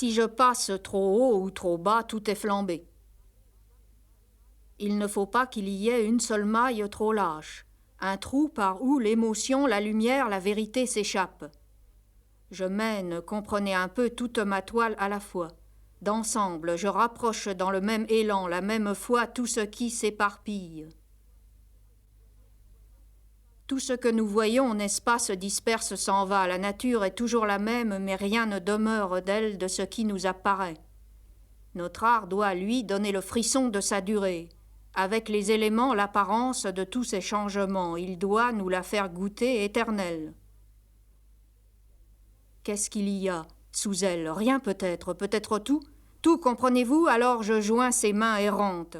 Si je passe trop haut ou trop bas, tout est flambé. Il ne faut pas qu'il y ait une seule maille trop lâche, un trou par où l'émotion, la lumière, la vérité s'échappent. Je mène, comprenez un peu, toute ma toile à la fois. D'ensemble, je rapproche dans le même élan, la même foi, tout ce qui s'éparpille. Tout ce que nous voyons, n'est-ce pas, se disperse, s'en va. La nature est toujours la même, mais rien ne demeure d'elle de ce qui nous apparaît. Notre art doit, lui, donner le frisson de sa durée. Avec les éléments, l'apparence de tous ces changements, il doit nous la faire goûter éternelle. Qu'est-ce qu'il y a sous elle? Rien peut-être, peut-être tout. Tout, comprenez-vous? Alors je joins ces mains errantes.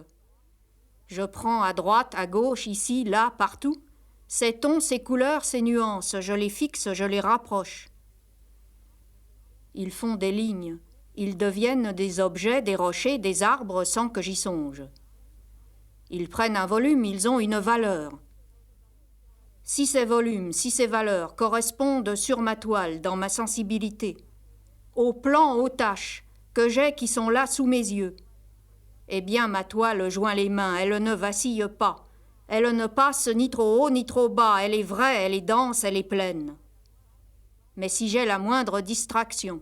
Je prends à droite, à gauche, ici, là, partout. Ces tons, ces couleurs, ces nuances, je les fixe, je les rapproche. Ils font des lignes, ils deviennent des objets, des rochers, des arbres, sans que j'y songe. Ils prennent un volume, ils ont une valeur. Si ces volumes, si ces valeurs correspondent sur ma toile, dans ma sensibilité, aux plans, aux taches que j'ai qui sont là sous mes yeux, eh bien ma toile joint les mains, elle ne vacille pas, elle ne passe ni trop haut ni trop bas, elle est vraie, elle est dense, elle est pleine. Mais si j'ai la moindre distraction,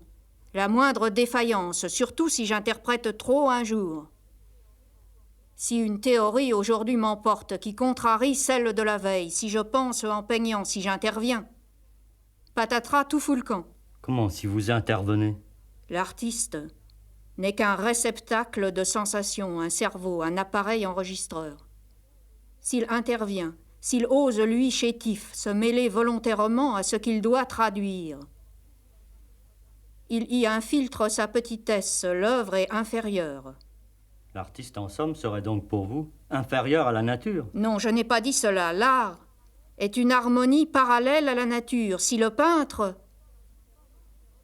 la moindre défaillance, surtout si j'interprète trop un jour, si une théorie aujourd'hui m'emporte qui contrarie celle de la veille, si je pense en peignant, si j'interviens, patatras, tout fout le camp. Comment, si vous intervenez? L'artiste n'est qu'un réceptacle de sensations, un cerveau, un appareil enregistreur. S'il intervient, s'il ose, lui, chétif, se mêler volontairement à ce qu'il doit traduire, il y infiltre sa petitesse, l'œuvre est inférieure. L'artiste, en somme, serait donc pour vous inférieur à la nature? Non, je n'ai pas dit cela. L'art est une harmonie parallèle à la nature. Si le peintre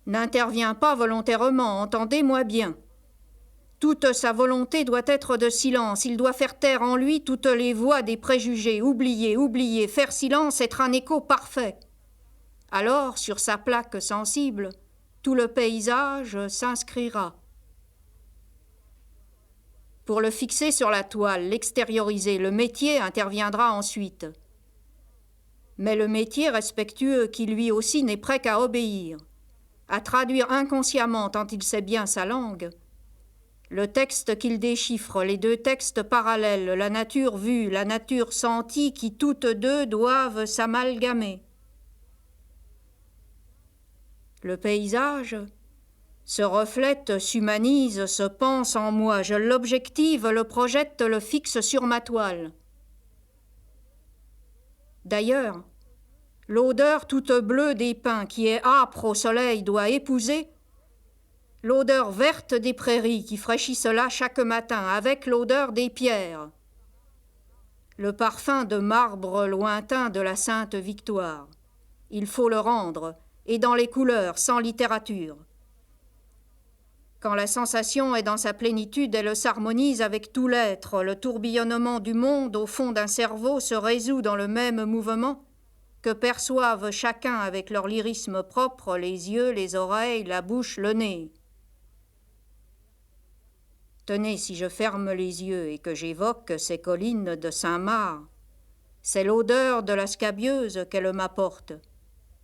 n'intervient pas volontairement, entendez-moi bien, toute sa volonté doit être de silence. Il doit faire taire en lui toutes les voix des préjugés, oublier, faire silence, être un écho parfait. Alors, sur sa plaque sensible, tout le paysage s'inscrira. Pour le fixer sur la toile, l'extérioriser, le métier interviendra ensuite. Mais le métier respectueux qui lui aussi n'est prêt qu'à obéir, à traduire inconsciemment tant il sait bien sa langue, le texte qu'il déchiffre, les deux textes parallèles, la nature vue, la nature sentie, qui toutes deux doivent s'amalgamer. Le paysage se reflète, s'humanise, se pense en moi. Je l'objective, le projette, le fixe sur ma toile. D'ailleurs, l'odeur toute bleue des pins qui est âpre au soleil doit épouser l'odeur verte des prairies qui fraîchissent là chaque matin avec l'odeur des pierres, le parfum de marbre lointain de la Sainte-Victoire. Il faut le rendre, et dans les couleurs, sans littérature. Quand la sensation est dans sa plénitude, elle s'harmonise avec tout l'être. Le tourbillonnement du monde au fond d'un cerveau se résout dans le même mouvement que perçoivent chacun avec leur lyrisme propre, les yeux, les oreilles, la bouche, le nez. Tenez, si je ferme les yeux et que j'évoque ces collines de Saint-Marc, c'est l'odeur de la scabieuse qu'elle m'apporte.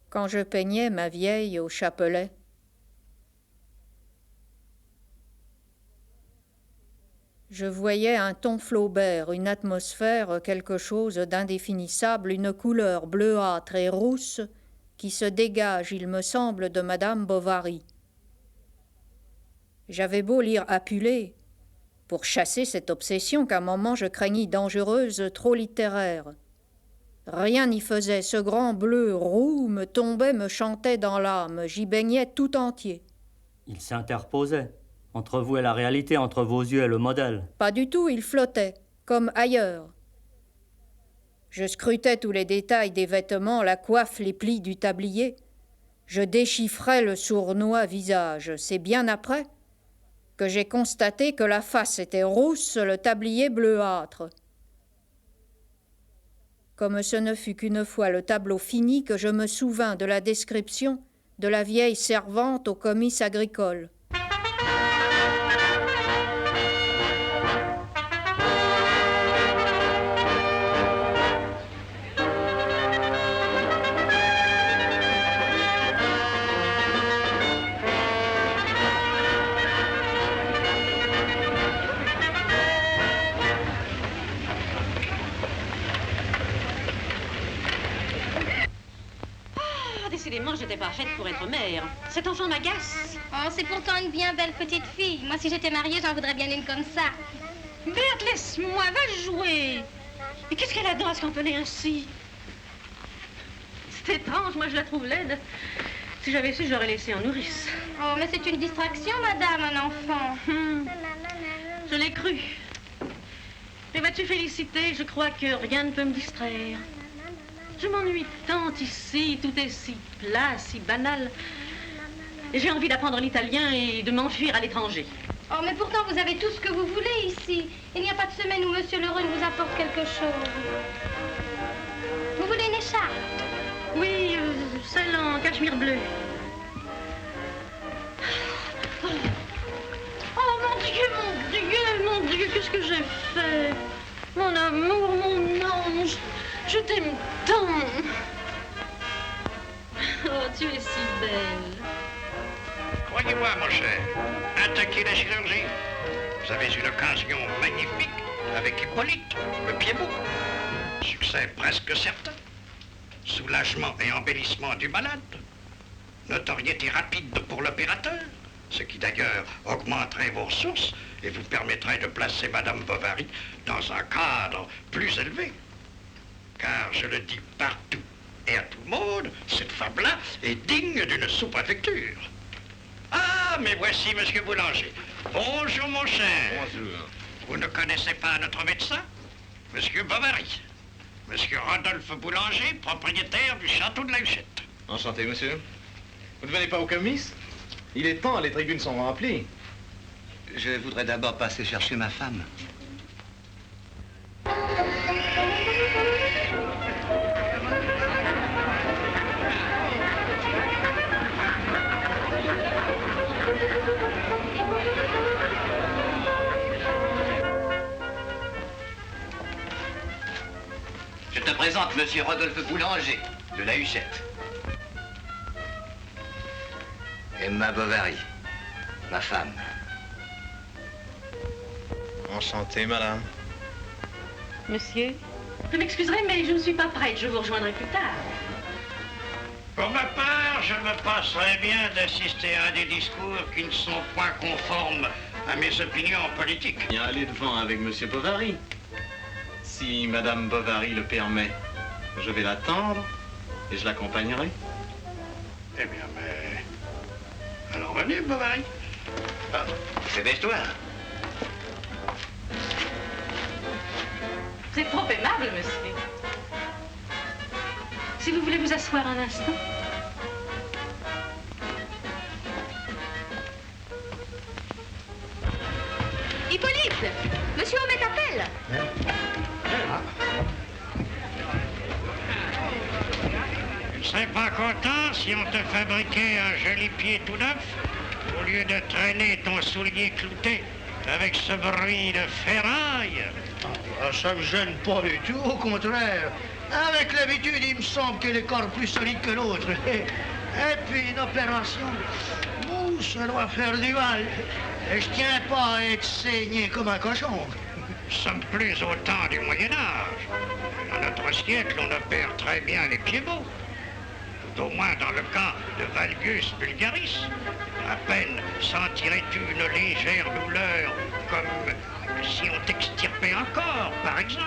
Quand je peignais ma vieille au chapelet, je voyais un ton Flaubert, une atmosphère, quelque chose d'indéfinissable, une couleur bleuâtre et rousse qui se dégage, il me semble, de Madame Bovary. J'avais beau lire Apulée pour chasser cette obsession qu'à un moment je craignis dangereuse, trop littéraire. Rien n'y faisait, ce grand bleu roux me tombait, me chantait dans l'âme, j'y baignais tout entier. Il s'interposait entre vous et la réalité, entre vos yeux et le modèle. Pas du tout, il flottait, comme ailleurs. Je scrutais tous les détails des vêtements, la coiffe, les plis du tablier. Je déchiffrais le sournois visage. C'est bien après que j'ai constaté que la face était rousse, le tablier bleuâtre. Comme ce ne fut qu'une fois le tableau fini que je me souvins de la description de la vieille servante au comice agricole. t'es pas faite pour être mère. Cet enfant m'agace. Oh, c'est pourtant une bien belle petite fille. Moi, si j'étais mariée, j'en voudrais bien une comme ça. Berthe, laisse-moi, va jouer. Mais qu'est-ce qu'elle a dedans à se cantonner ainsi? C'est étrange, moi je la trouve laide. Si j'avais su, je l'aurais laissée en nourrice. Oh, mais c'est une distraction, madame, un enfant. Je l'ai cru. Mais vas-tu féliciter? Je crois que rien ne peut me distraire. Je m'ennuie tant ici, tout est si plat, si banal. Et j'ai envie d'apprendre l'italien et de m'enfuir à l'étranger. Oh, mais pourtant, vous avez tout ce que vous voulez ici. Il n'y a pas de semaine où Monsieur Leroy vous apporte quelque chose. Vous voulez une écharpe? Oui, celle en cachemire bleu. Oh, mon Dieu, qu'est-ce que j'ai fait? Mon amour, mon ange, je t'aime tant. Oh, tu es si belle. Croyez-moi, mon cher, attaquez la chirurgie. Vous avez une occasion magnifique avec Hippolyte, le pied beau. Succès presque certain. Soulagement et embellissement du malade. Notoriété rapide pour l'opérateur, ce qui d'ailleurs augmenterait vos ressources et vous permettrait de placer Madame Bovary dans un cadre plus élevé. Car je le dis partout et à tout le monde, cette femme-là est digne d'une sous-préfecture. Ah, mais voici Monsieur Boulanger. Bonjour, mon cher. Bonjour. Vous ne connaissez pas notre médecin? Monsieur Bovary. Monsieur Rodolphe Boulanger, propriétaire du château de la Huchette. Enchanté, monsieur. Vous ne venez pas au comice? Il est temps, les tribunes sont remplies. Je voudrais d'abord passer chercher ma femme. Je te présente Monsieur Rodolphe Boulanger, de la Huchette. Emma Bovary, ma femme. Enchanté, madame. Monsieur, vous m'excuserez, mais je ne suis pas prête. Je vous rejoindrai plus tard. Pour ma part, je me passerais bien d'assister à des discours qui ne sont point conformes à mes opinions politiques. Bien aller devant avec monsieur Bovary. Si madame Bovary le permet, je vais l'attendre et je l'accompagnerai. Eh bien, mais... Alors venez, Bovary. Ah, dépêche-toi. Vous êtes trop aimable, monsieur. Si vous voulez vous asseoir un instant. Hippolyte, Monsieur Homet t'appelle. Tu ne serais pas content si on te fabriquait un joli pied tout neuf au lieu de traîner ton soulier clouté avec ce bruit de ferraille? Ça me gêne pas du tout, au contraire. Avec l'habitude, il me semble que le corps plus solide que l'autre. Et puis une opération, ça doit faire du mal. Et je tiens pas à être saigné comme un cochon. Nous sommes plus au temps du Moyen-Âge. Dans notre siècle, on opère très bien les pieds beaux. Tout au moins dans le cas de valgus vulgaris. À peine sentirais-tu une légère douleur comme si on t'extirpait un corps, par exemple.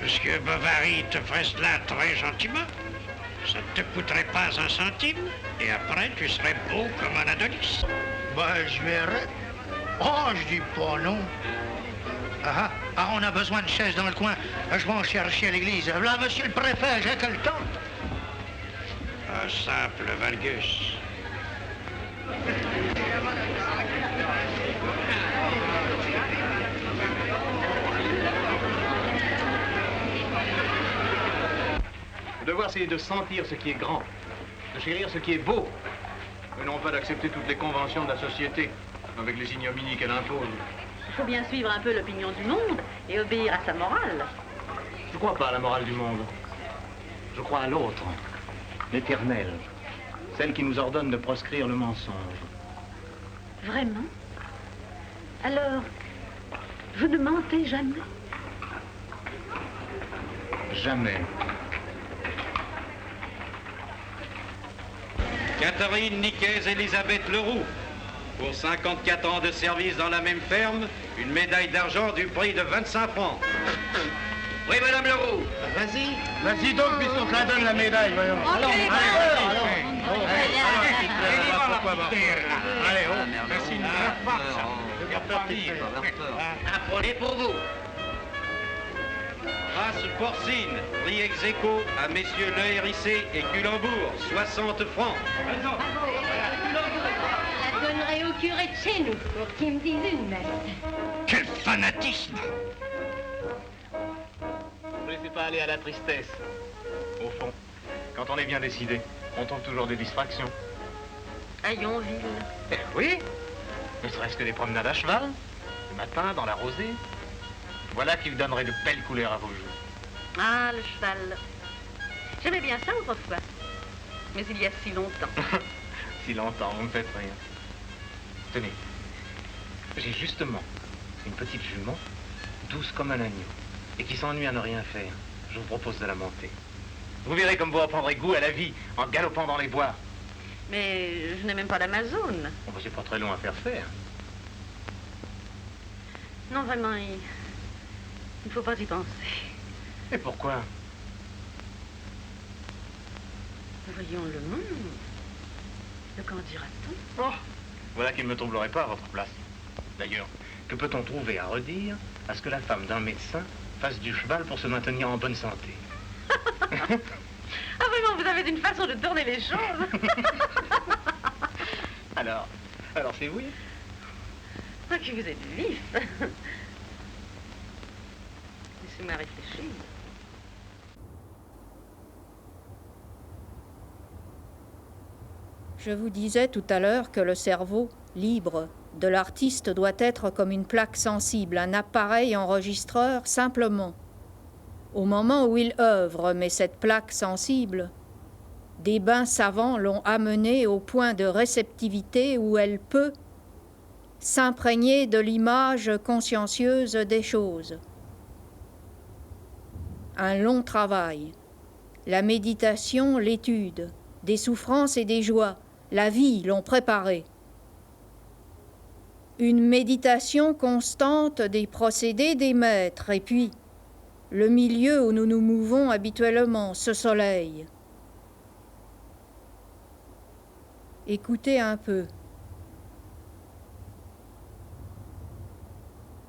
Monsieur Bovary te ferait cela très gentiment. Ça ne te coûterait pas un centime. Et après, tu serais beau comme un Adonis. Ben, je verrai. Oh, je dis pas non. On a besoin de chaises dans le coin. Je vais en chercher à l'église. Là, monsieur le préfet, j'ai que le temps. Un simple valgus. Le devoir, c'est de sentir ce qui est grand, de chérir ce qui est beau, et non pas d'accepter toutes les conventions de la société, avec les ignominies qu'elle impose. Il faut bien suivre un peu l'opinion du monde et obéir à sa morale. Je ne crois pas à la morale du monde. Je crois à l'autre, l'éternel, celle qui nous ordonne de proscrire le mensonge. Vraiment? Alors, vous ne mentez jamais? Jamais. Catherine Nicaise-Elisabeth Leroux, pour 54 ans de service dans la même ferme, une médaille d'argent du prix de 25 francs. Oui, Madame Leroux. Vas-y. Vas-y donc, puisqu'on te la donne la médaille, voyons. Allons, allez. Allez, merci de nous faire part, ça. Apprenez pour vous. Race porcine, prix ex aequo à messieurs Le Hérissé et Culembourg, 60 francs. Je la donnerai au curé de chez nous pour qu'il me dise une messe. Quel fanatisme! Ne laissez pas aller à la tristesse. Au fond, quand on est bien décidé, on trouve toujours des distractions. À Yonville. Eh oui, ne serait-ce que des promenades à cheval, le matin, dans la rosée. Voilà qui vous donnerait de belles couleurs à vos joues. Ah, le cheval. J'aimais bien ça autrefois. Mais il y a si longtemps. Si longtemps, vous ne faites rien. Tenez, j'ai justement une petite jument, douce comme un agneau, et qui s'ennuie à ne rien faire. Je vous propose de la monter. Vous verrez comme vous reprendrez goût à la vie en galopant dans les bois. Mais je n'ai même pas d'Amazone. Bon, c'est pas très long à faire faire. Non, vraiment, il ne faut pas y penser. Et pourquoi? Voyons le monde. Le qu'en dira-t-on? Oh, voilà qu'il ne me troublerait pas à votre place. D'ailleurs, que peut-on trouver à redire à ce que la femme d'un médecin fasse du cheval pour se maintenir en bonne santé? Ah, vraiment, vous avez une façon de tourner les choses. Alors c'est oui. Ah, que vous êtes vif. Laissez-moi réfléchir. Je vous disais tout à l'heure que le cerveau, libre, de l'artiste doit être comme une plaque sensible, un appareil enregistreur simplement. Au moment où il œuvre, mais cette plaque sensible, des bains savants l'ont amenée au point de réceptivité où elle peut s'imprégner de l'image consciencieuse des choses. Un long travail, la méditation, l'étude, des souffrances et des joies, la vie l'ont préparé. Une méditation constante des procédés des maîtres, et puis le milieu où nous nous mouvons habituellement, ce soleil. Écoutez un peu.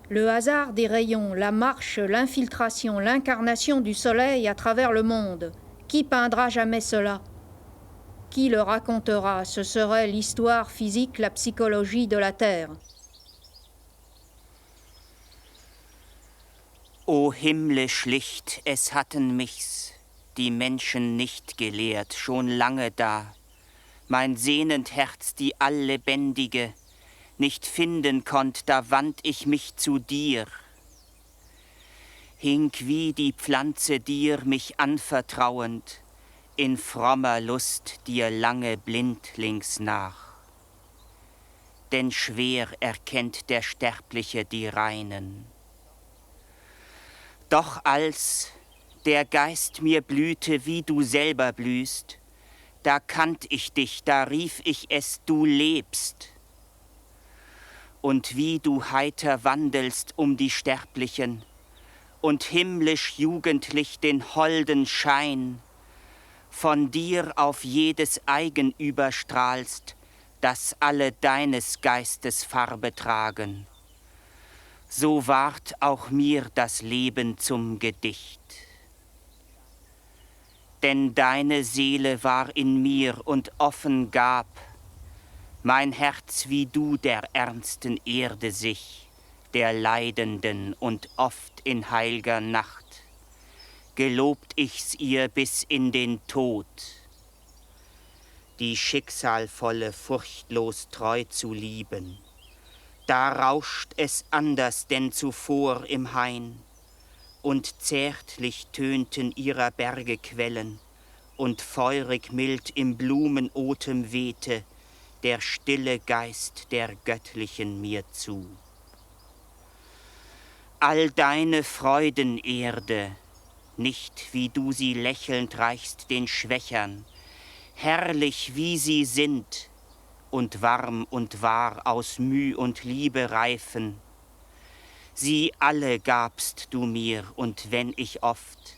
Le hasard des rayons, la marche, l'infiltration, l'incarnation du soleil à travers le monde. Qui peindra jamais cela? Qui le racontera? Ce serait l'histoire physique, la psychologie de la Terre. O himmlisch Licht, es hatten mich's, die Menschen nicht gelehrt, schon lange da. Mein sehnend Herz, die Alllebendige, nicht finden konnt, da wandt ich mich zu dir. Hing wie die Pflanze dir mich anvertrauend, in frommer Lust dir lange blindlings nach. Denn schwer erkennt der Sterbliche die Reinen. Doch als der Geist mir blühte, wie du selber blühst, da kannt ich dich, da rief ich es, du lebst. Und wie du heiter wandelst um die Sterblichen und himmlisch jugendlich den holden Schein von dir auf jedes Eigen überstrahlst, dass alle deines Geistes Farbe tragen. So ward auch mir das Leben zum Gedicht. Denn deine Seele war in mir und offen gab mein Herz wie du der ernsten Erde sich, der Leidenden und oft in heilger Nacht, gelobt ich's ihr bis in den Tod, die schicksalvolle furchtlos treu zu lieben. Da rauscht es anders denn zuvor im Hain, und zärtlich tönten ihrer Berge Quellen, und feurig mild im Blumenotem wehte der stille Geist der Göttlichen mir zu. All deine Freudenerde, nicht wie du sie lächelnd reichst den Schwächern, herrlich wie sie sind, und warm und wahr aus Müh und Liebe reifen. Sie alle gabst du mir, und wenn ich oft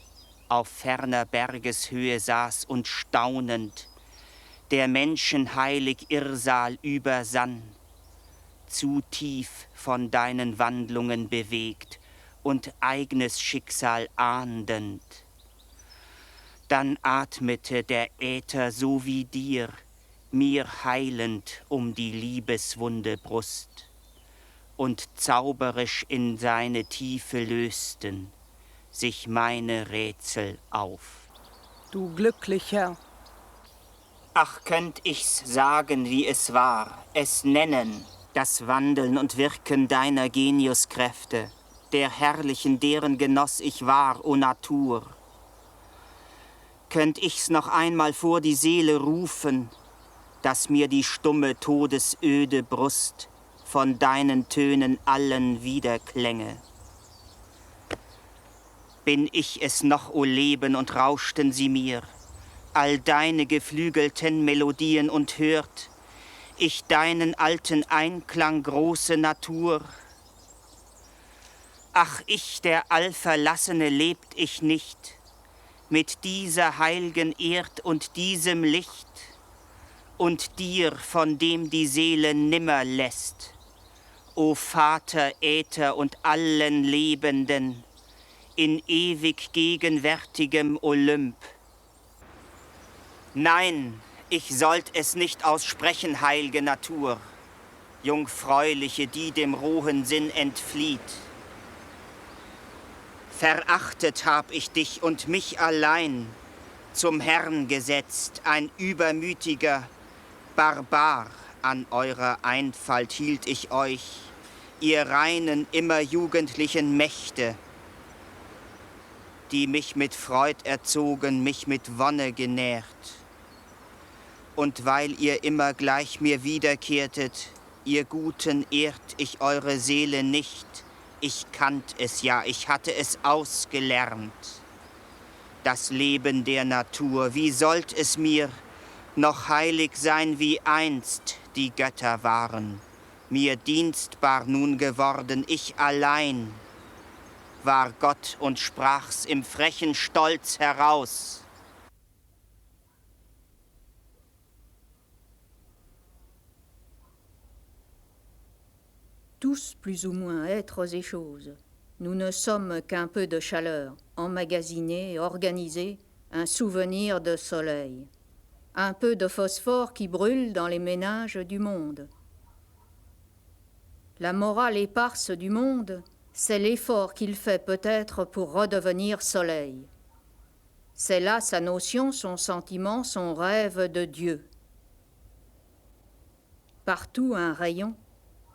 auf ferner Bergeshöhe saß und staunend der Menschen heilig Irrsal übersann, zu tief von deinen Wandlungen bewegt und eigenes Schicksal ahndend, dann atmete der Äther so wie dir, mir heilend um die liebeswunde Brust, und zauberisch in seine Tiefe lösten sich meine Rätsel auf. Du Glücklicher! Ach, könnt ich's sagen, wie es war, es nennen, das Wandeln und Wirken deiner Geniuskräfte, der herrlichen, deren Genoss ich war, o Natur. Könnt ich's noch einmal vor die Seele rufen, dass mir die stumme, todesöde Brust von deinen Tönen allen wiederklänge. Bin ich es noch, o Leben, und rauschten sie mir, all deine geflügelten Melodien, und hört ich deinen alten Einklang, große Natur. Ach, ich, der Allverlassene, lebt ich nicht mit dieser heilgen Erd und diesem Licht und dir, von dem die Seele nimmer lässt, o Vater, Äther und allen Lebenden, in ewig gegenwärtigem Olymp. Nein, ich sollt es nicht aussprechen, heilge Natur, jungfräuliche, die dem rohen Sinn entflieht. Verachtet hab ich dich und mich allein zum Herrn gesetzt, ein übermütiger Barbar. An eurer Einfalt hielt ich euch, ihr reinen, immer jugendlichen Mächte, die mich mit Freud erzogen, mich mit Wonne genährt. Und weil ihr immer gleich mir wiederkehrtet, ihr Guten, ehrt ich eure Seele nicht. Ich kannt es ja, ich hatte es ausgelernt. Das Leben der Natur, wie sollt es mir noch heilig sein, wie einst die Götter waren, mir dienstbar nun geworden, ich allein war Gott und sprach's im frechen Stolz heraus. Tous plus ou moins êtres et choses, nous ne sommes qu'un peu de chaleur, emmagasinée, organisée, un souvenir de soleil, un peu de phosphore qui brûle dans les ménages du monde. La morale éparse du monde, c'est l'effort qu'il fait peut-être pour redevenir soleil. C'est là sa notion, son sentiment, son rêve de Dieu. Partout un rayon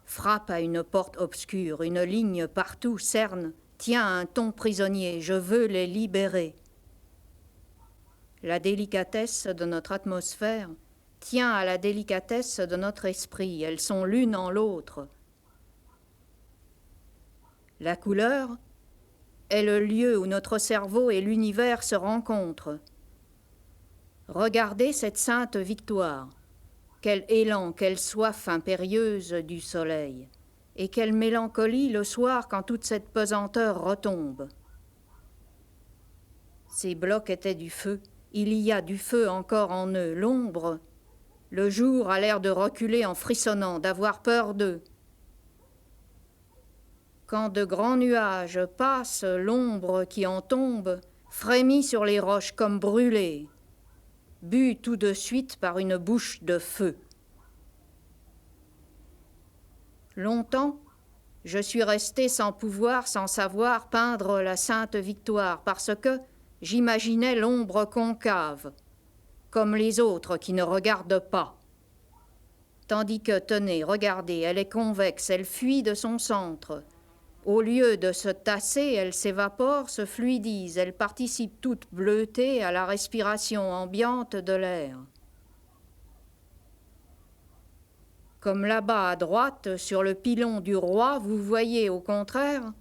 frappe à une porte obscure, une ligne partout cerne, tient un ton prisonnier, je veux les libérer. La délicatesse de notre atmosphère tient à la délicatesse de notre esprit, elles sont l'une en l'autre. La couleur est le lieu où notre cerveau et l'univers se rencontrent. Regardez cette sainte victoire. Quel élan, quelle soif impérieuse du soleil, et quelle mélancolie le soir quand toute cette pesanteur retombe. Ces blocs étaient du feu, il y a du feu encore en eux, l'ombre. Le jour a l'air de reculer en frissonnant, d'avoir peur d'eux. Quand de grands nuages passent, l'ombre qui en tombe frémit sur les roches comme brûlée, bu tout de suite par une bouche de feu. Longtemps, je suis resté sans pouvoir, sans savoir peindre la sainte victoire, parce que j'imaginais l'ombre concave, comme les autres qui ne regardent pas. Tandis que, tenez, regardez, elle est convexe, elle fuit de son centre. Au lieu de se tasser, elle s'évapore, se fluidise, elle participe toute bleutée à la respiration ambiante de l'air. Comme là-bas à droite, sur le pilon du roi, vous voyez au contraire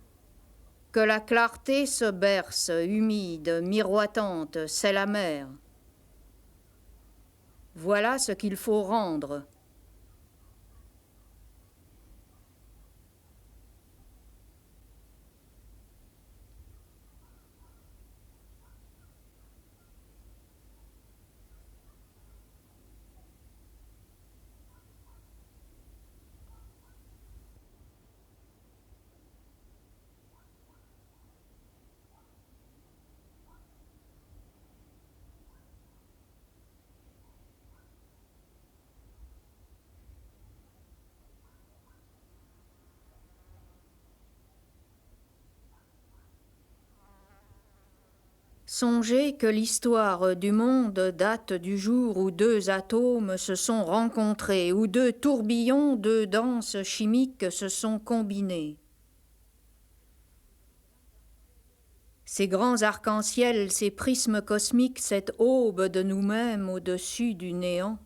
que la clarté se berce, humide, miroitante, c'est la mer. Voilà ce qu'il faut rendre. Songez que l'histoire du monde date du jour où deux atomes se sont rencontrés, où deux tourbillons, deux danses chimiques se sont combinés. Ces grands arcs-en-ciel, ces prismes cosmiques, cette aube de nous-mêmes au-dessus du néant.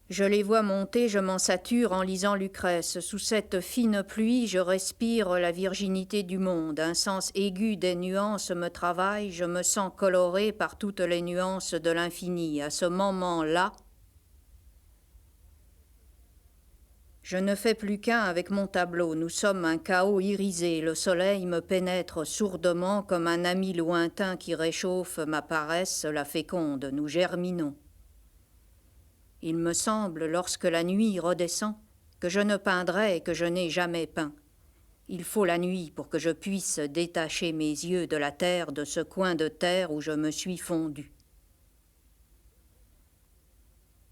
Je les vois monter, je m'en sature en lisant Lucrèce. Sous cette fine pluie, je respire la virginité du monde. Un sens aigu des nuances me travaille, je me sens coloré par toutes les nuances de l'infini. À ce moment-là, je ne fais plus qu'un avec mon tableau. Nous sommes un chaos irisé. Le soleil me pénètre sourdement comme un ami lointain qui réchauffe ma paresse, la féconde. Nous germinons. Il me semble, lorsque la nuit redescend, que je ne peindrai et que je n'ai jamais peint. Il faut la nuit pour que je puisse détacher mes yeux de la terre, de ce coin de terre où je me suis fondu.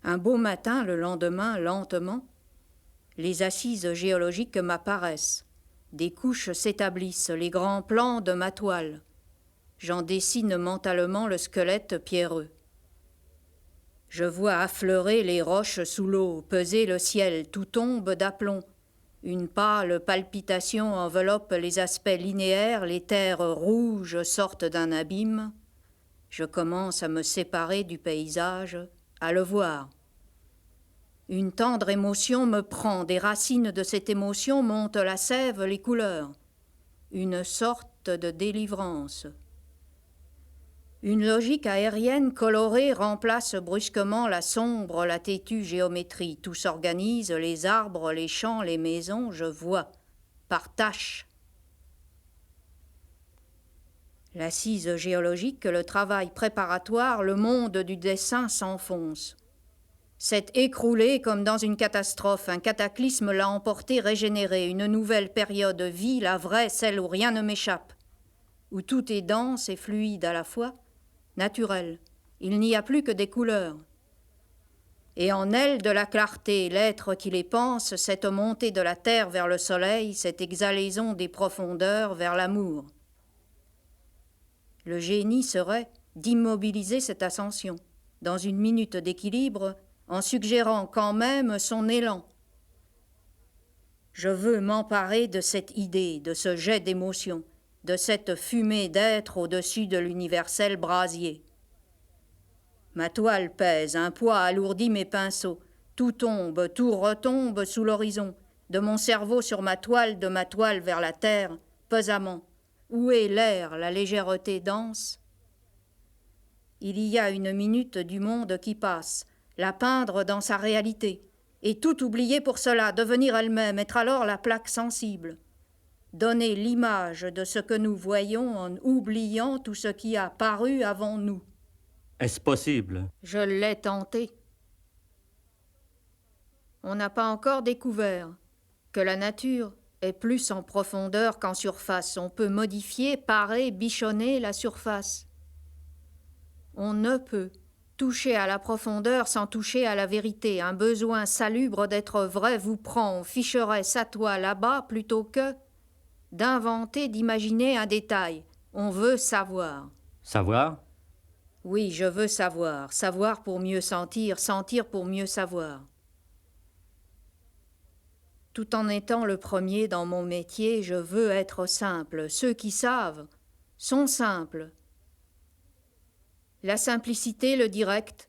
Un beau matin, le lendemain, lentement, les assises géologiques m'apparaissent. Des couches s'établissent, les grands plans de ma toile. J'en dessine mentalement le squelette pierreux. Je vois affleurer les roches sous l'eau, peser le ciel, tout tombe d'aplomb. Une pâle palpitation enveloppe les aspects linéaires, les terres rouges sortent d'un abîme. Je commence à me séparer du paysage, à le voir. Une tendre émotion me prend, des racines de cette émotion montent la sève, les couleurs. Une sorte de délivrance. Une logique aérienne colorée remplace brusquement la sombre, la têtue géométrie. Tout s'organise, les arbres, les champs, les maisons, je vois, par tâches. L'assise géologique, le travail préparatoire, le monde du dessin s'enfonce. S'est écroulé comme dans une catastrophe, un cataclysme l'a emporté régénéré, une nouvelle période vit, la vraie, celle où rien ne m'échappe, où tout est dense et fluide à la fois, naturel, il n'y a plus que des couleurs. Et en elles de la clarté, l'être qui les pense, cette montée de la terre vers le soleil, cette exhalaison des profondeurs vers l'amour. Le génie serait d'immobiliser cette ascension, dans une minute d'équilibre, en suggérant quand même son élan. Je veux m'emparer de cette idée, de ce jet d'émotion, de cette fumée d'être au-dessus de l'universel brasier. Ma toile pèse, un poids alourdit mes pinceaux, tout tombe, tout retombe sous l'horizon, de mon cerveau sur ma toile, de ma toile vers la terre, pesamment. Où est l'air, la légèreté dense? Il y a une minute du monde qui passe, la peindre dans sa réalité, et tout oublier pour cela, devenir elle-même, être alors la plaque sensible. Donner l'image de ce que nous voyons en oubliant tout ce qui a paru avant nous. Est-ce possible? Je l'ai tenté. On n'a pas encore découvert que la nature est plus en profondeur qu'en surface. On peut modifier, parer, bichonner la surface. On ne peut toucher à la profondeur sans toucher à la vérité. Un besoin salubre d'être vrai vous prend. On ficherait sa toile là-bas plutôt que d'inventer, d'imaginer un détail. On veut savoir. Savoir? Oui, je veux savoir. Savoir pour mieux sentir, sentir pour mieux savoir. Tout en étant le premier dans mon métier, je veux être simple. Ceux qui savent sont simples. La simplicité, le direct,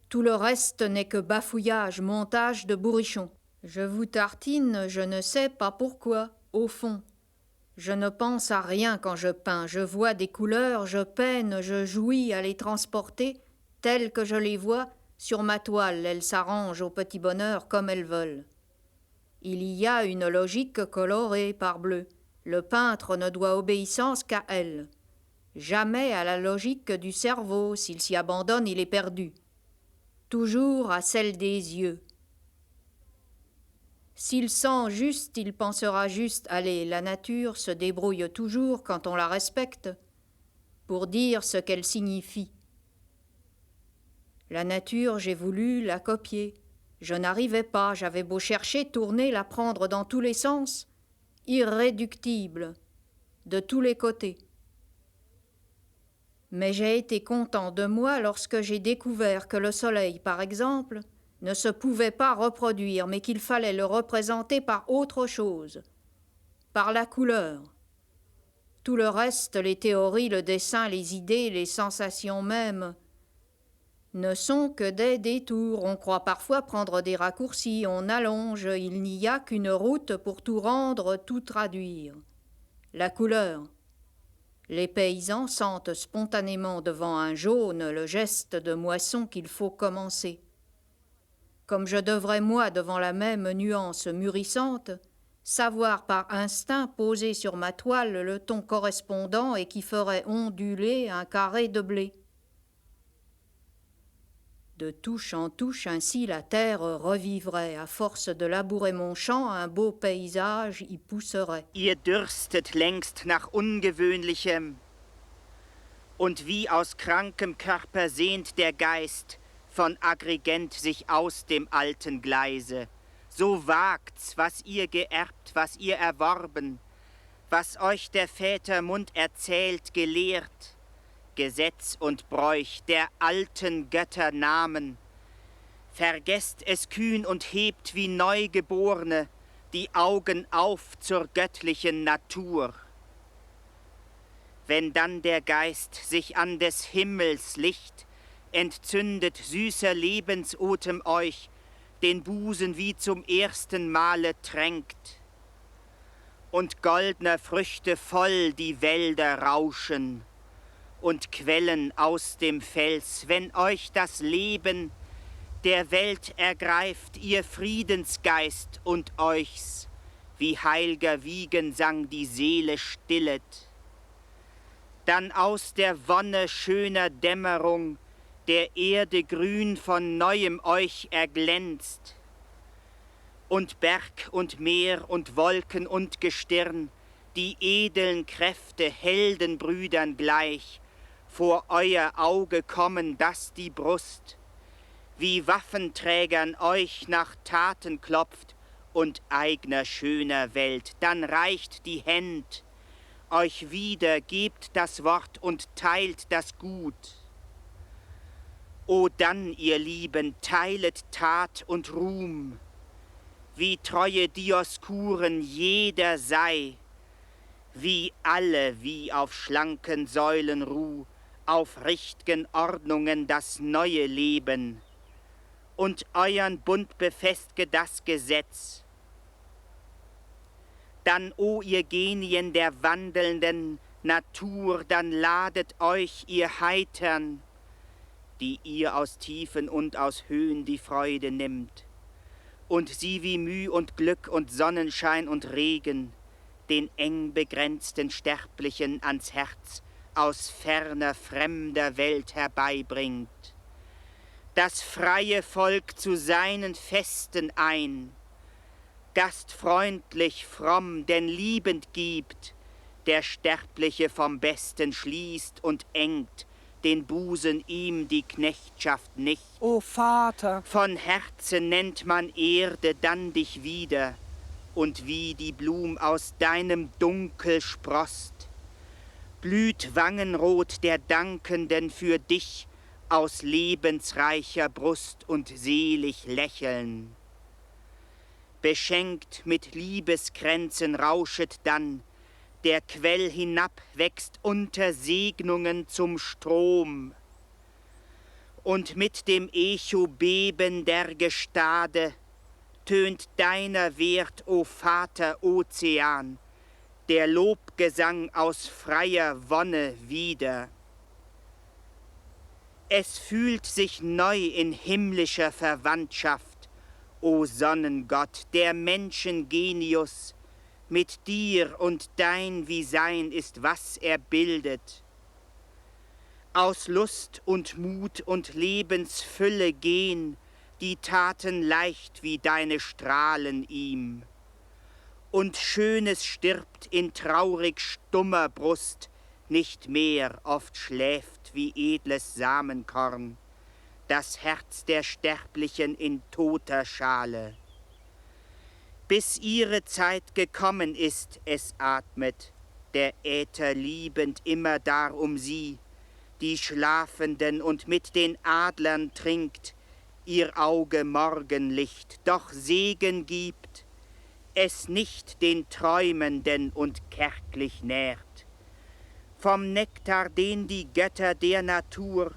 tout le reste n'est que bafouillage, montage de bourrichon. Je vous tartine, je ne sais pas pourquoi, au fond. Je ne pense à rien quand je peins, je vois des couleurs, je peine, je jouis à les transporter, Telles que je les vois, sur ma toile, elles s'arrangent au petit bonheur comme elles veulent. Il y a une logique colorée parbleu. Le peintre ne doit obéissance qu'à elle. Jamais à la logique du cerveau, s'il s'y abandonne, il est perdu. Toujours à celle des yeux. S'il sent juste, il pensera juste. Allez, la nature se débrouille toujours, quand on la respecte, pour dire ce qu'elle signifie. La nature, j'ai voulu la copier. Je n'arrivais pas, j'avais beau chercher, tourner, la prendre dans tous les sens, irréductible, de tous les côtés. Mais j'ai été content de moi lorsque j'ai découvert que le soleil, par exemple, ne se pouvait pas reproduire, mais qu'il fallait le représenter par autre chose, par la couleur. Tout le reste, les théories, le dessin, les idées, les sensations mêmes, ne sont que des détours. On croit parfois prendre des raccourcis, on allonge, il n'y a qu'une route pour tout rendre, tout traduire. La couleur. Les paysans sentent spontanément devant un jaune le geste de moisson qu'il faut commencer. Comme je devrais, moi, devant la même nuance mûrissante, savoir par instinct poser sur ma toile le ton correspondant et qui ferait onduler un carré de blé. De touche en touche, ainsi la terre revivrait. À force de labourer mon champ, un beau paysage y pousserait. Ihr dürstet längst nach Ungewöhnlichem, und wie aus krankem Körper sehnt der Geist von Aggregent sich aus dem alten Gleise. So wagt's, was ihr geerbt, was ihr erworben, was euch der Väter Mund erzählt, gelehrt, Gesetz und Bräuch der alten Götter Namen. Vergesst es kühn und hebt wie Neugeborene die Augen auf zur göttlichen Natur. Wenn dann der Geist sich an des Himmels Licht entzündet, süßer Lebensotem euch den Busen wie zum ersten Male tränkt und goldner Früchte voll die Wälder rauschen und Quellen aus dem Fels, wenn euch das Leben der Welt ergreift, ihr Friedensgeist und euchs, wie heilger Wiegensang die Seele stillet, dann aus der Wonne schöner Dämmerung der Erde grün von Neuem euch erglänzt, und Berg und Meer und Wolken und Gestirn, die edeln Kräfte Heldenbrüdern gleich, vor euer Auge kommen, dass die Brust wie Waffenträgern euch nach Taten klopft und eigner schöner Welt, dann reicht die Händ euch wieder, gebt das Wort und teilt das Gut. O dann, ihr Lieben, teilet Tat und Ruhm, wie treue Dioskuren jeder sei, wie alle, wie auf schlanken Säulen ruh, auf richt'gen Ordnungen das neue Leben und euren Bund befestge das Gesetz. Dann, o ihr Genien der wandelnden Natur, dann ladet euch, ihr Heitern, die ihr aus Tiefen und aus Höhen die Freude nimmt, und sie wie Müh und Glück und Sonnenschein und Regen den eng begrenzten Sterblichen ans Herz aus ferner, fremder Welt herbeibringt. Das freie Volk zu seinen Festen ein, gastfreundlich, fromm, denn liebend gibt, der Sterbliche vom Besten schließt und engt den Busen ihm die Knechtschaft nicht. O Vater! Von Herzen nennt man Erde dann dich wieder, und wie die Blum aus deinem Dunkel sproßt, blüht Wangenrot der Dankenden für dich aus lebensreicher Brust und selig lächeln. Beschenkt mit Liebeskränzen rauschet dann, der Quell hinab wächst unter Segnungen zum Strom, und mit dem Echo Beben der Gestade tönt deiner Wert, o Vater Ozean, der Lobgesang aus freier Wonne wieder. Es fühlt sich neu in himmlischer Verwandtschaft, o Sonnengott, der Menschengenius, mit dir und dein wie sein ist, was er bildet. Aus Lust und Mut und Lebensfülle gehn die Taten leicht wie deine Strahlen ihm. Und Schönes stirbt in traurig stummer Brust, nicht mehr oft schläft wie edles Samenkorn, das Herz der Sterblichen in toter Schale. Bis ihre Zeit gekommen ist, es atmet, der Äther liebend immer dar um sie, die Schlafenden und mit den Adlern trinkt, ihr Auge Morgenlicht, doch Segen gibt, es nicht den Träumenden und kärglich nährt. Vom Nektar, den die Götter der Natur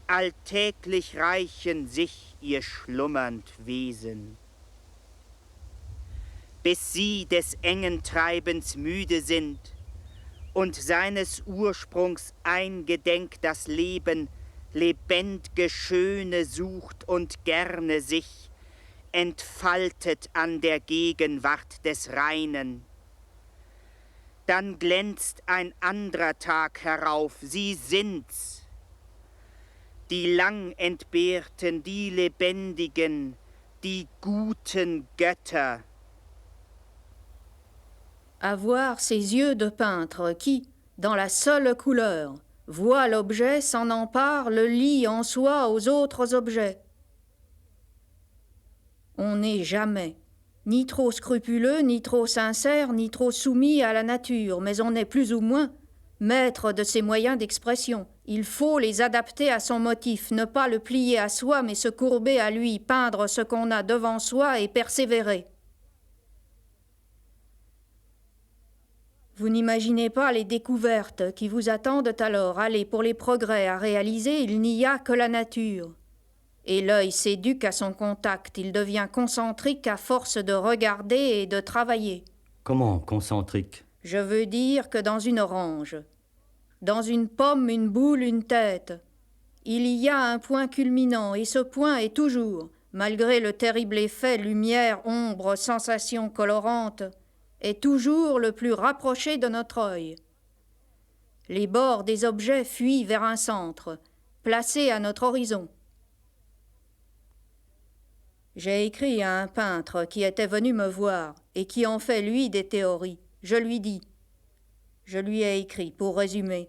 alltäglich reichen sich ihr schlummernd Wesen. Bis sie des engen Treibens müde sind und seines Ursprungs eingedenk das Leben lebendge Schöne sucht und gerne sich entfaltet an der Gegenwart des Reinen. Dann glänzt ein anderer Tag herauf, sie sind's, die lang entbehrten, die Lebendigen, die guten Götter. Avoir ces yeux de peintre qui, dans la seule couleur, voit l'objet, s'en empare, le lie en soi aux autres objets. On n'est jamais ni trop scrupuleux, ni trop sincère, ni trop soumis à la nature, mais on est plus ou moins maître de ses moyens d'expression. Il faut les adapter à son motif, ne pas le plier à soi, mais se courber à lui, peindre ce qu'on a devant soi et persévérer. Vous n'imaginez pas les découvertes qui vous attendent alors. Allez, pour les progrès à réaliser, il n'y a que la nature. Et l'œil s'éduque à son contact, il devient concentrique à force de regarder et de travailler. Comment concentrique? Je veux dire que dans une orange, dans une pomme, une boule, une tête, il y a un point culminant, et ce point est toujours, malgré le terrible effet lumière, ombre, sensation colorante, est toujours le plus rapproché de notre œil. Les bords des objets fuient vers un centre, placé à notre horizon. J'ai écrit à un peintre qui était venu me voir et qui en fait, lui, des théories. Je lui ai écrit, pour résumer.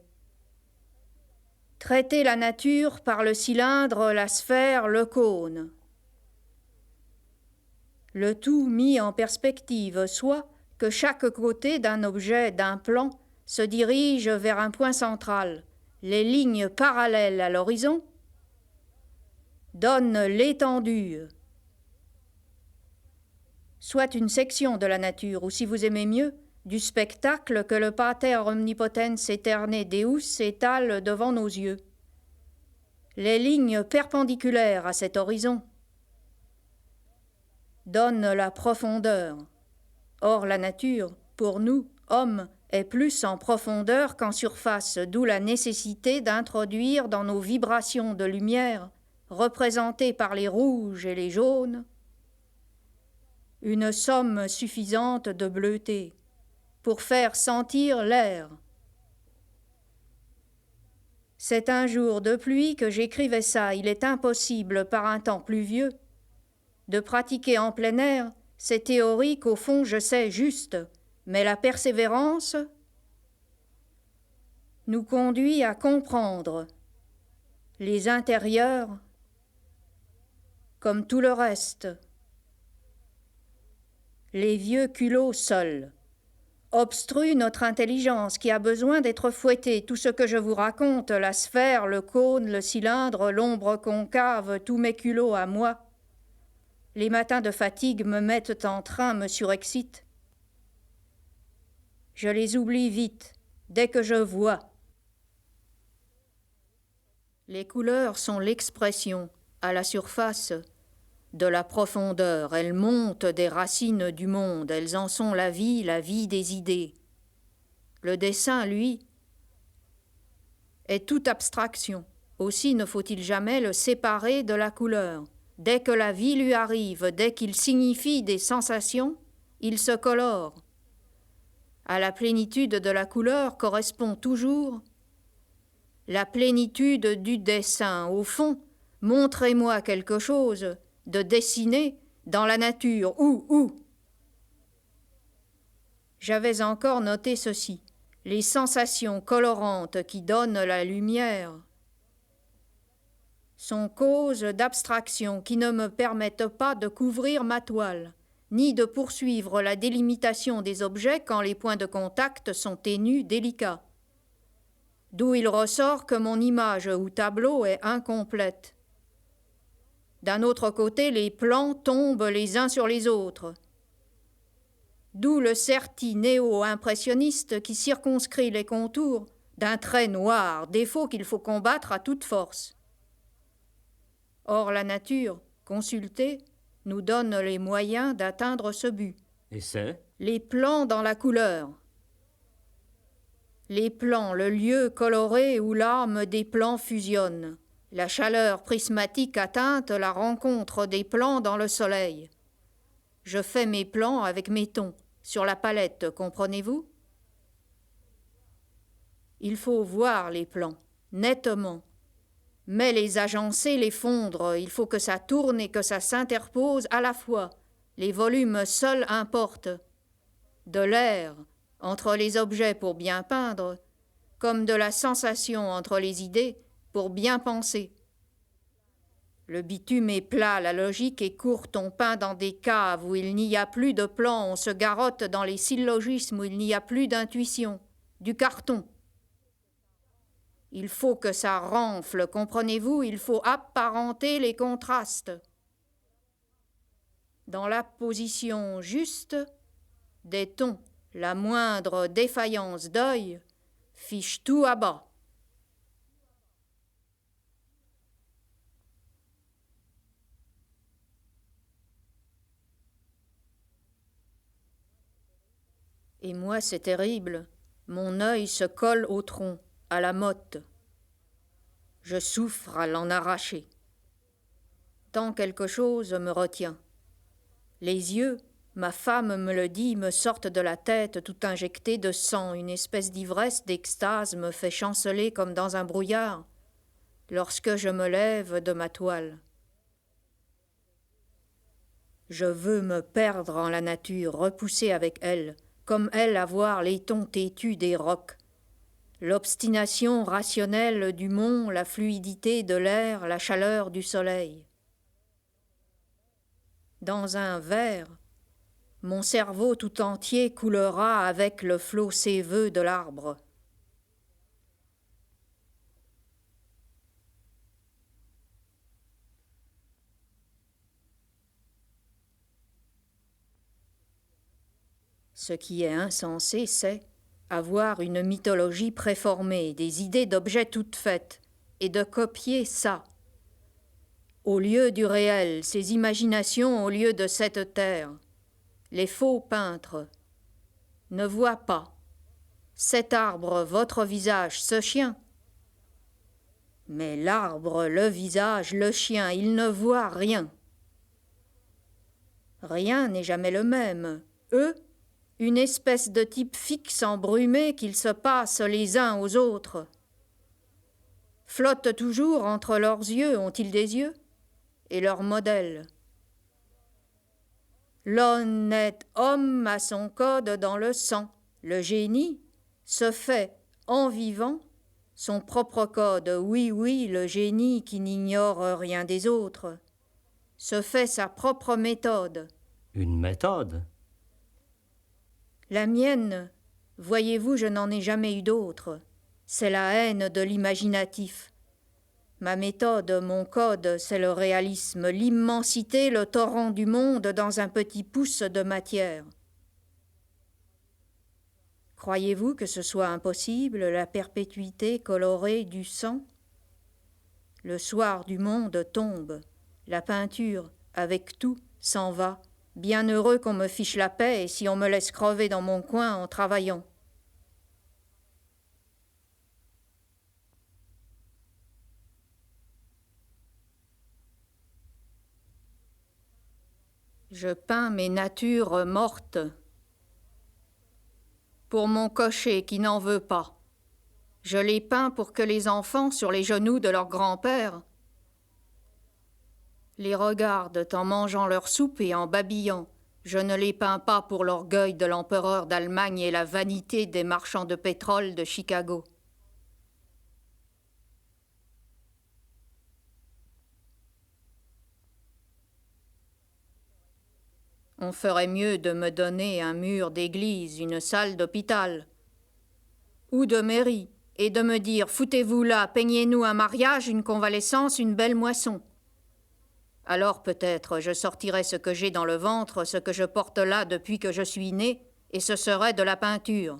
Traiter la nature par le cylindre, la sphère, le cône. Le tout mis en perspective, soit que chaque côté d'un objet, d'un plan, se dirige vers un point central. Les lignes parallèles à l'horizon donnent l'étendue. Soit une section de la nature, ou si vous aimez mieux, du spectacle que le pater omnipotens aeterne Deus étale devant nos yeux. Les lignes perpendiculaires à cet horizon donnent la profondeur. Or la nature, pour nous, hommes, est plus en profondeur qu'en surface, d'où la nécessité d'introduire dans nos vibrations de lumière, représentées par les rouges et les jaunes, une somme suffisante de bleuté pour faire sentir l'air. C'est un jour de pluie que j'écrivais ça. Il est impossible, par un temps pluvieux, de pratiquer en plein air ces théories qu'au fond je sais justes, mais la persévérance nous conduit à comprendre les intérieurs comme tout le reste. Les vieux culots seuls obstruent notre intelligence qui a besoin d'être fouettée. Tout ce que je vous raconte, la sphère, le cône, le cylindre, l'ombre concave, tous mes culots à moi, les matins de fatigue me mettent en train, me surexcitent. Je les oublie vite, dès que je vois. Les couleurs sont l'expression, à la surface, de la profondeur. Elles montent des racines du monde, elles en sont la vie des idées. Le dessin, lui, est toute abstraction. Aussi ne faut-il jamais le séparer de la couleur. Dès que la vie lui arrive, dès qu'il signifie des sensations, il se colore. À la plénitude de la couleur correspond toujours la plénitude du dessin. Au fond, montrez-moi quelque chose de dessiné dans la nature. Où? J'avais encore noté ceci. Les sensations colorantes qui donnent la lumière sont cause d'abstraction qui ne me permettent pas de couvrir ma toile, ni de poursuivre la délimitation des objets quand les points de contact sont ténus, délicats. D'où il ressort que mon image ou tableau est incomplète. D'un autre côté, les plans tombent les uns sur les autres. D'où le certi néo-impressionniste qui circonscrit les contours d'un trait noir, défaut qu'il faut combattre à toute force. Or, la nature, consultée, nous donne les moyens d'atteindre ce but. Et c'est? Les plans dans la couleur. Les plans, le lieu coloré où l'âme des plans fusionne. La chaleur prismatique atteinte, la rencontre des plans dans le soleil. Je fais mes plans avec mes tons, sur la palette, comprenez-vous? Il faut voir les plans, nettement. Mais les agencer, les fondre, il faut que ça tourne et que ça s'interpose à la fois. Les volumes seuls importent. De l'air entre les objets pour bien peindre, comme de la sensation entre les idées pour bien penser. Le bitume est plat, la logique est courte, on peint dans des caves où il n'y a plus de plan, on se garotte dans les syllogismes où il n'y a plus d'intuition, du carton. Il faut que ça renfle, comprenez-vous, il faut apparenter les contrastes. Dans la position juste des tons, la moindre défaillance d'œil fiche tout à bas. Et moi, c'est terrible. Mon œil se colle au tronc, à la motte. Je souffre à l'en arracher. Tant quelque chose me retient. Les yeux, ma femme me le dit, me sortent de la tête tout injectés de sang. Une espèce d'ivresse, d'extase me fait chanceler comme dans un brouillard lorsque je me lève de ma toile. Je veux me perdre en la nature, repousser avec elle, comme elle à voir les tons têtus des rocs. L'obstination rationnelle du mont, la fluidité de l'air, la chaleur du soleil. Dans un verre, mon cerveau tout entier coulera avec le flot séveux de l'arbre. Ce qui est insensé, c'est avoir une mythologie préformée, des idées d'objets toutes faites, et de copier ça. Au lieu du réel, ces imaginations au lieu de cette terre. Les faux peintres ne voient pas cet arbre, votre visage, ce chien. Mais l'arbre, le visage, le chien, ils ne voient rien. Rien n'est jamais le même. Eux, une espèce de type fixe embrumé qu'ils se passent les uns aux autres. Flottent toujours entre leurs yeux, ont-ils des yeux? Et leur modèle. L'honnête homme a son code dans le sang. Le génie se fait, en vivant, son propre code. Oui, le génie qui n'ignore rien des autres, se fait sa propre méthode. Une méthode? La mienne, voyez-vous, je n'en ai jamais eu d'autre. C'est la haine de l'imaginatif. Ma méthode, mon code, c'est le réalisme, l'immensité, le torrent du monde dans un petit pouce de matière. Croyez-vous que ce soit impossible, la perpétuité colorée du sang? Le soir du monde tombe, la peinture, avec tout, s'en va. Bien heureux qu'on me fiche la paix et si on me laisse crever dans mon coin en travaillant. Je peins mes natures mortes. Pour mon cocher qui n'en veut pas. Je les peins pour que les enfants, sur les genoux de leur grand-père, les regardent en mangeant leur soupe et en babillant. Je ne les peins pas pour l'orgueil de l'empereur d'Allemagne et la vanité des marchands de pétrole de Chicago. On ferait mieux de me donner un mur d'église, une salle d'hôpital ou de mairie, et de me dire « Foutez-vous là, peignez-nous un mariage, une convalescence, une belle moisson ». Alors peut-être je sortirais ce que j'ai dans le ventre, ce que je porte là depuis que je suis né, et ce serait de la peinture.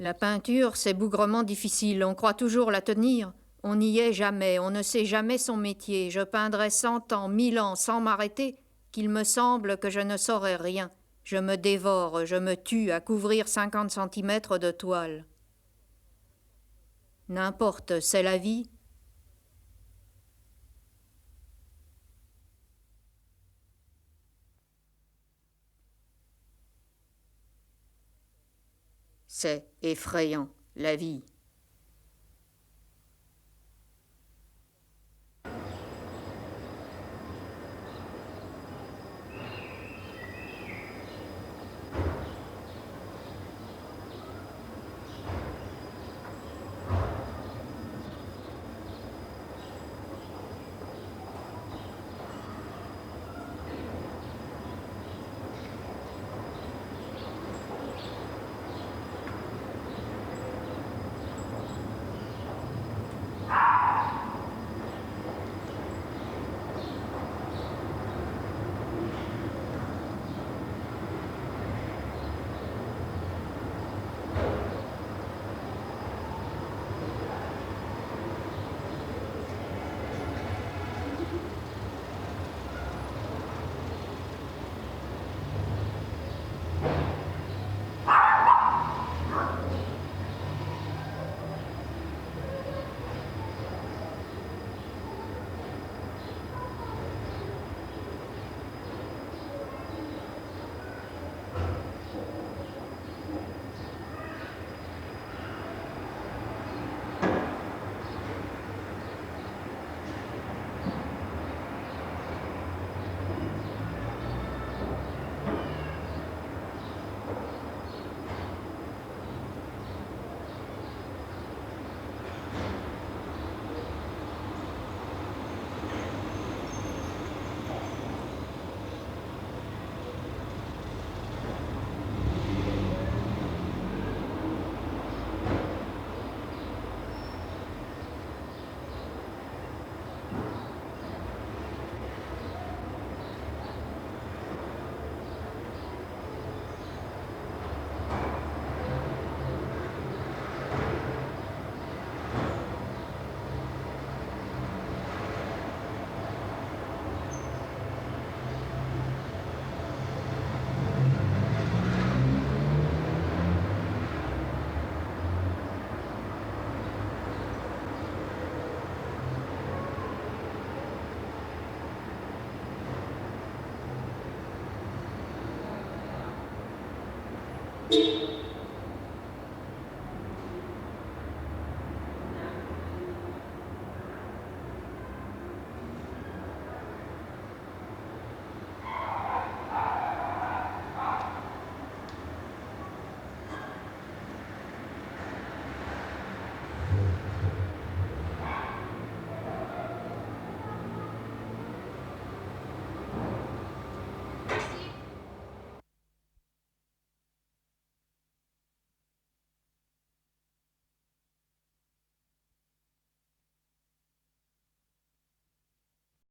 La peinture, c'est bougrement difficile, on croit toujours la tenir. On n'y est jamais, on ne sait jamais son métier. Je peindrais 100 ans, 1000 ans sans m'arrêter, qu'il me semble que je ne saurais rien. Je me dévore, je me tue à couvrir 50 centimètres de toile. N'importe, c'est la vie. C'est effrayant, la vie. Thank you.